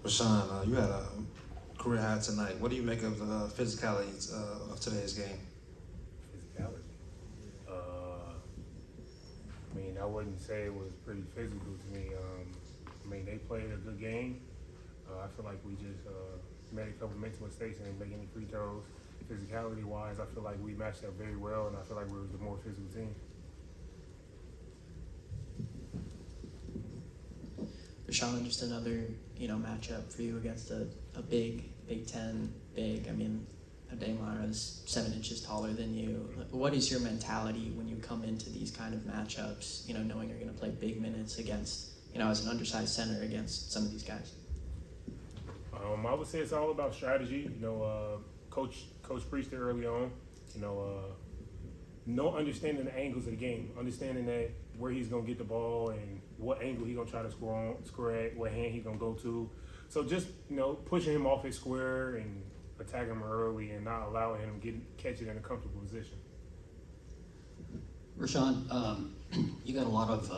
Rashaun, you had a career high tonight. What do you make of the physicality of today's game? Physicality. I mean, I wouldn't say it was pretty physical to me. I mean, they played a good game. I feel like we just made a couple mental mistakes and didn't make any free throws. Physicality-wise, I feel like we matched up very well, and I feel like we were the more physical team. Rashaun, just another, matchup for you against a big Big Ten big. I mean, Ademar is 7 inches taller than you. What is your mentality when you come into these kind of matchups, knowing you're going to play big minutes against, as an undersized center against some of these guys? I would say it's all about strategy. Coach preached it early on. No understanding the angles of the game, understanding that where he's gonna get the ball and what angle he's gonna try to score at, what hand he's gonna go to. So just pushing him off his square and attacking him early and not allowing him to catch it in a comfortable position. Rashaun, you got a lot of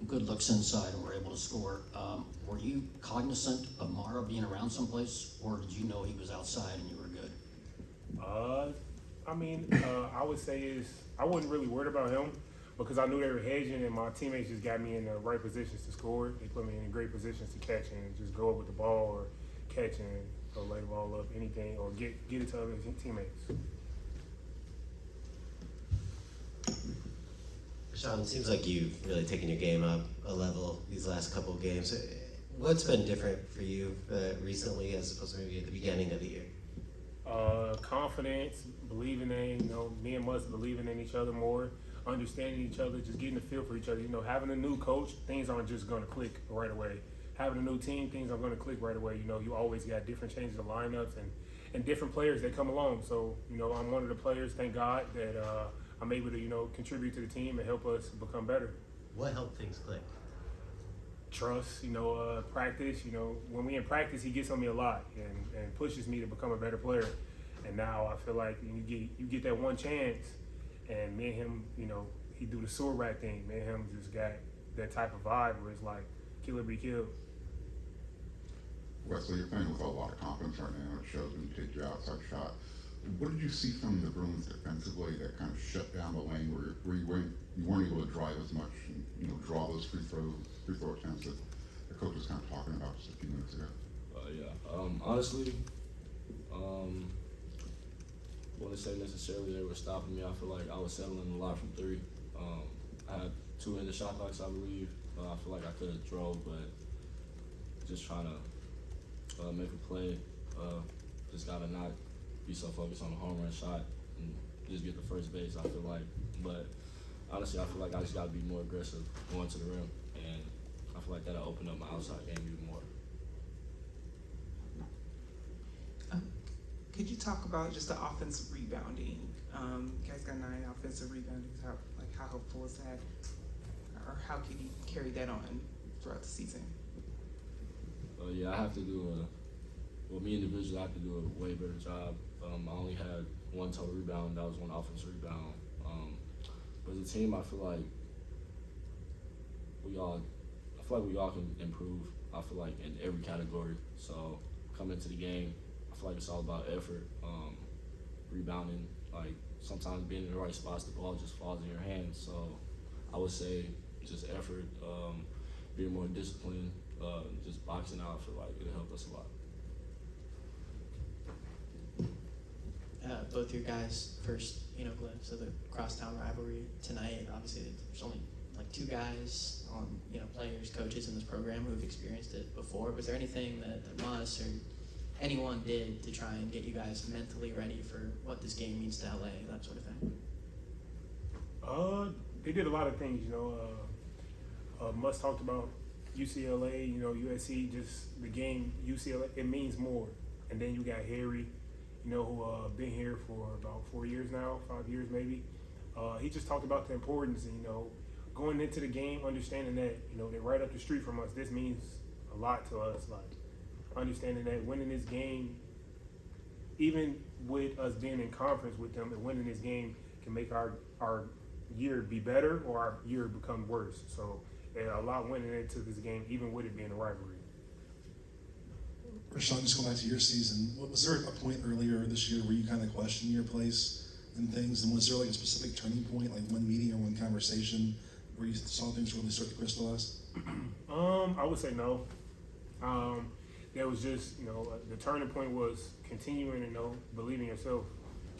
good looks inside and were able to score. Were you cognizant of Mara being around someplace, or did you know he was outside and you were good? I would say I wasn't really worried about him because I knew they were hedging and my teammates just got me in the right positions to score. They put me in great positions to catch and just go up with the ball or catch and go lay the ball up, anything, or get it to other teammates. Rashaun, it seems like you've really taken your game up a level these last couple of games. What's been different for you recently as opposed to maybe at the beginning of the year? Confidence, believing in, me and Mus believing in each other more, understanding each other, just getting a feel for each other. Having a new coach, things aren't just going to click right away. Having a new team, things aren't going to click right away. You always got different changes of lineups and different players that come along. So, I'm one of the players, thank God, that I'm able to, contribute to the team and help us become better. What helped things click? Trust, practice. When we in practice, he gets on me a lot and pushes me to become a better player. And now I feel like you get that one chance, and me and him, he do the sword rack thing. Me and him just got that type of vibe where it's like kill or be killed. Wesley, you're playing with a lot of confidence right now. It shows when you take your outside shot. What did you see from the Bruins defensively that kind of shut down the lane where you weren't able to drive as much and draw those free throw attempts that the coach was kind of talking about just a few minutes ago? Honestly, wouldn't say necessarily they were stopping me. I feel like I was settling a lot from three. I had 2 in the shot box, I believe. I feel like I could have drove, but just trying to make a play. Just gotta not be so focused on the home run shot and just get the first base, I feel like. But honestly, I feel like I just gotta be more aggressive going to the rim, and I feel like that'll open up my outside game even more. Could you talk about just the offensive rebounding? You guys got 9 offensive reboundings. How helpful is that? Or how can you carry that on throughout the season? I have to do me individually, I have to do a way better job. I only had 1 total rebound. That was 1 offensive rebound. But as a team, I feel like we all can improve. I feel like in every category. So coming into the game, I feel like it's all about effort, rebounding. Like sometimes being in the right spots, the ball just falls in your hands. So I would say just effort, being more disciplined, just boxing out. I feel like it'll help us a lot. Both your guys' first, glimpse of the crosstown rivalry tonight. Obviously, there's only like 2 guys on, players, coaches in this program who have experienced it before. Was there anything that Mus or anyone did to try and get you guys mentally ready for what this game means to LA, that sort of thing? They did a lot of things, Mus talked about UCLA, USC, just the game, UCLA, it means more. And then you got Harry, who been here for about 4 years now, 5 years maybe. He just talked about the importance and, going into the game, understanding that, they're right up the street from us. This means a lot to us, like understanding that winning this game, even with us being in conference with them, and winning this game can make our year be better or our year become worse. So a lot went into this game, even with it being a rivalry. Rashaun, just going back to your season, was there a point earlier this year where you kind of questioned your place in things? And was there like a specific turning point, like one meeting or one conversation where you saw things really start to crystallize? I would say no. There was just, the turning point was continuing to believe in yourself,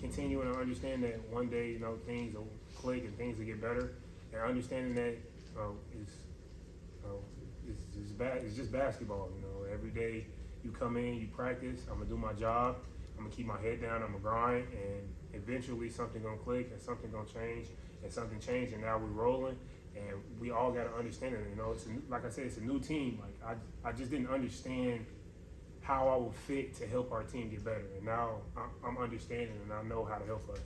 continuing to understand that one day, things will click and things will get better, and understanding that it's just basketball. Every day you come in, you practice. I'm gonna do my job. I'm gonna keep my head down. I'm gonna grind, and eventually something gonna click and something gonna change, and something changed, and now we're rolling. And we all got to understand it. It's like I said, it's a new team. Like I just didn't understand how I would fit to help our team get better. And now I'm understanding, and I know how to help us.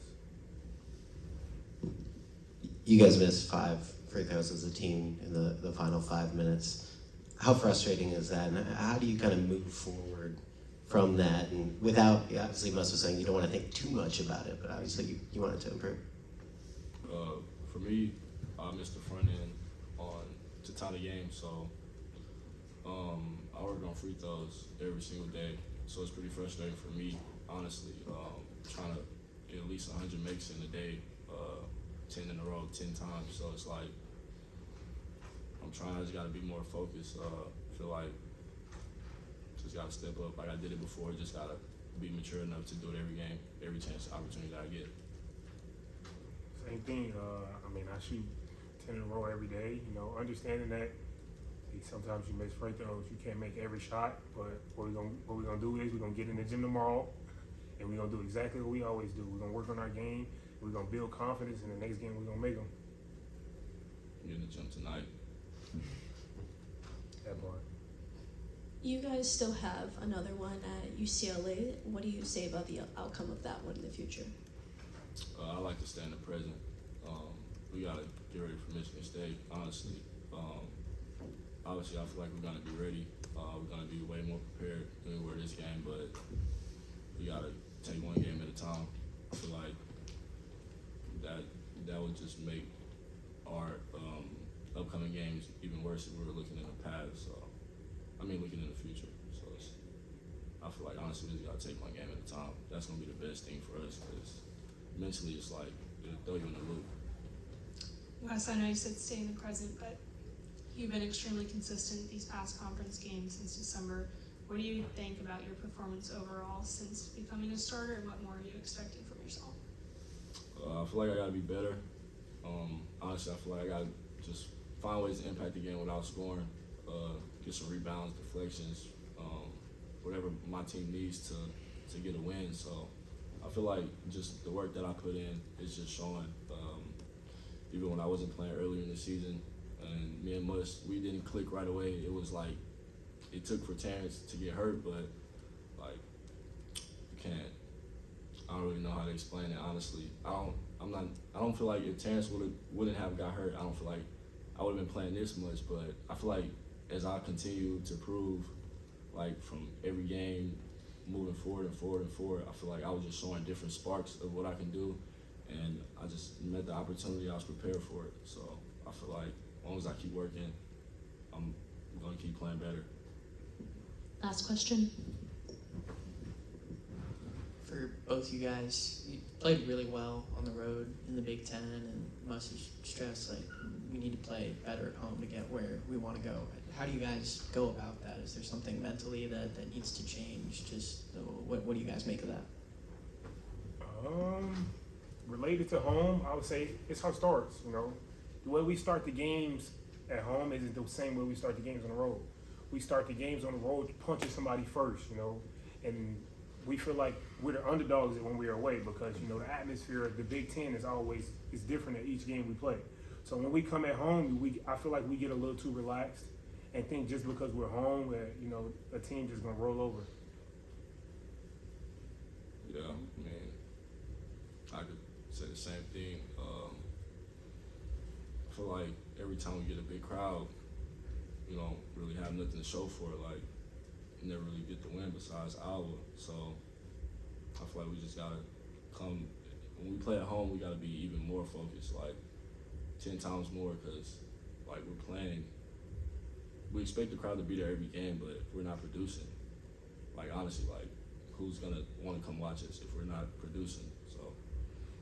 You guys missed 5 free throws as a team in the final 5 minutes. How frustrating is that? And how do you kind of move forward from that? And without, obviously, Mus was saying you don't want to think too much about it, but obviously you want it to improve. For me, I missed the front end to tie the game, so I work on free throws every single day. So it's pretty frustrating for me, honestly, trying to get at least 100 makes in a day, 10 in a row, 10 times. So it's like I just got to be more focused. Feel like just got to step up. Like I did it before, just got to be mature enough to do it every game, every chance, opportunity that I get. Same thing. I shoot 10 in a row every day. Understanding that sometimes you miss free throws, you can't make every shot. But what we're gonna do is we're gonna get in the gym tomorrow, and we're gonna do exactly what we always do. We're gonna work on our game. We're gonna build confidence, and the next game we're gonna make them. Get in the gym tonight. That part. You guys still have another one at UCLA. What do you say about the outcome of that one in the future? I like to stay in the present. We got to get ready for Michigan State, honestly. Obviously, I feel like we're going to be ready. We're going to be way more prepared than we were this game, but we got to take one game at a time. I feel like that would just make our upcoming games even worse if we were looking in the past. Looking in the future. So I feel like, honestly, we just got to take one game at a time. That's going to be the best thing for us because mentally it's like it'll throw you in the loop. Wes, I know you said stay in the present, but you've been extremely consistent these past conference games since December. What do you think about your performance overall since becoming a starter, and what more are you expecting from yourself? I feel like I got to be better. Honestly, I feel like I got to just find ways to impact the game without scoring, get some rebounds, deflections, whatever my team needs to get a win. So I feel like just the work that I put in is just showing. Even when I wasn't playing earlier in the season, and me and Mus, we didn't click right away. It was like it took for Terrence to get hurt, but like you can't. I don't really know how to explain it. Honestly, I don't feel like if Terrence wouldn't have got hurt, I don't feel like I would have been playing this much. But I feel like as I continue to prove, like from every game, moving forward, I feel like I was just showing different sparks of what I can do. And I just met the opportunity, I was prepared for it. So I feel like as long as I keep working, I'm going to keep playing better. Last question. For both you guys, you played really well on the road in the Big Ten, and Mus stressed like we need to play better at home to get where we want to go. How do you guys go about that? Is there something mentally that needs to change? Just what do you guys make of that? Related to home, I would say it's how it starts. The way we start the games at home isn't the same way we start the games on the road. We start the games on the road punching somebody first, and we feel like we're the underdogs when we're away because the atmosphere of the Big Ten is different at each game we play. So when we come at home, I feel like we get a little too relaxed and think just because we're home, a team just gonna roll over. Yeah, I could say the same thing. I feel like every time we get a big crowd, we don't really have nothing to show for it. Like, you never really get the win besides Iowa. So I feel like we just gotta come. When we play at home, we gotta be even more focused, like 10 times more, because like we're playing. We expect the crowd to be there every game, but if we're not producing, like honestly, like who's gonna want to come watch us if we're not producing? So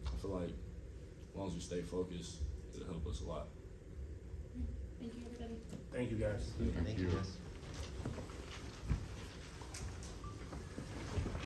I feel like as long as we stay focused, it'll help us a lot. Thank you, everybody. Thank you guys. Thank you. guys.